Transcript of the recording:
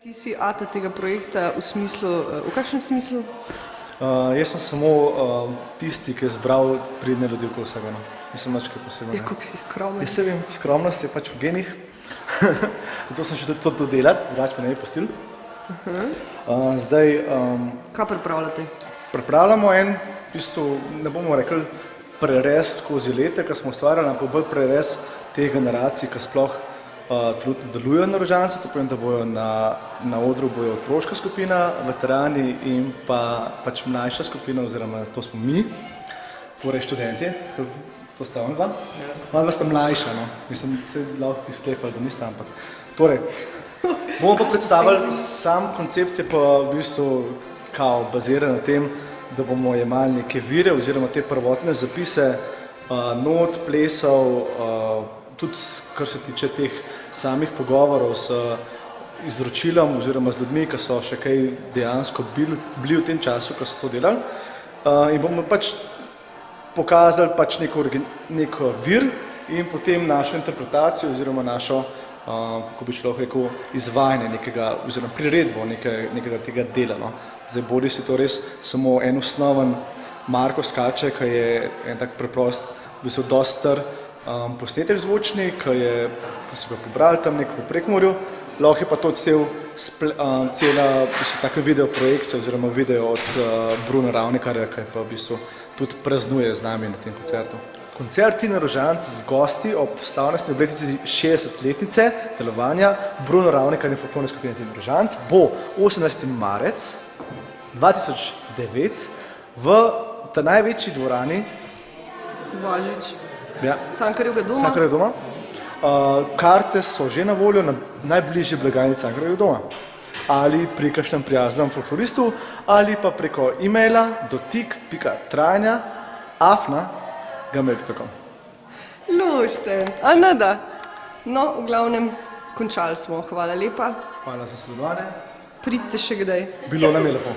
Ti si ata tega projekta v kakšnem smislu? Jaz sem samo tisti, ki je zbral pridne ljudi okoli sebe. Nisem nič kaj posebno. Ja, koliko si skromen. Jaz se vem, skromnost je pač v genih. Zato sem še to delati, drugače me ne bi pustil. Zdaj... Kaj pripravljate? Pripravljamo en, v bistvu, ne bomo rekli prerez skozi leta, ki smo ustvarjali, ampak bolj prerez teh generacij, ki sploh trenutno delujejo na Rožancu, to povem, da bojo na odru bojo otroška skupina, veterani in pač mlajša skupina, oziroma to smo mi, torej študentje, to sta on dva. Dva sta mlajša, no. Mislim, se lahko bi sklepali, da nista, ampak. Torej, bomo pa predstavili, sam koncept je pa v bistvu kao baziran na tem, da bomo jemali neke vire oziroma te prvotne zapise, not, plesov, tudi kar se tiče teh samih pogovorov s izročilom oziroma z ljudmi, ki so še kaj dejansko bili v tem času, ko so to delali. In bomo pač pokazali pač nek vir in potem našo interpretacijo oziroma našo, kako bi človek rekel, izvajanje nekega, oziroma priredbo nekega tega dela. No. Zdaj bodi si to res samo en osnoven Marko Skače, ki je en tak preprost, v bistvu dosti star posnetek zvočni, ki so ga pobrali tam nekako v Prekmurju. Lahko je pa to cela taka videoprojekcija oziroma video od Bruna Ravnikarja, ki pa v bistvu tudi praznuje z nami na tem koncertu. Koncert Tine Rožanc z gosti ob slavnostni obletnici 60-letnice delovanja Bruno Ravnikarja in folklorne skupine Tine Rožanc bo 18. marec 2009 v ta največji dvorani Važič. Ja. Cankarjevega doma? Cankarjevega doma. Karte so že na voljo na najbližji blagajni Cankarjevega doma. Ali pri kakšnem prijaznem folkloristu, ali pa preko e-maila dotik.trajanja@gmail.com. Lušte, a ne da. No, v glavnem, končali smo. Hvala lepa. Hvala za sodelovanje. Pridite še kdaj. Bilo nam je lepo.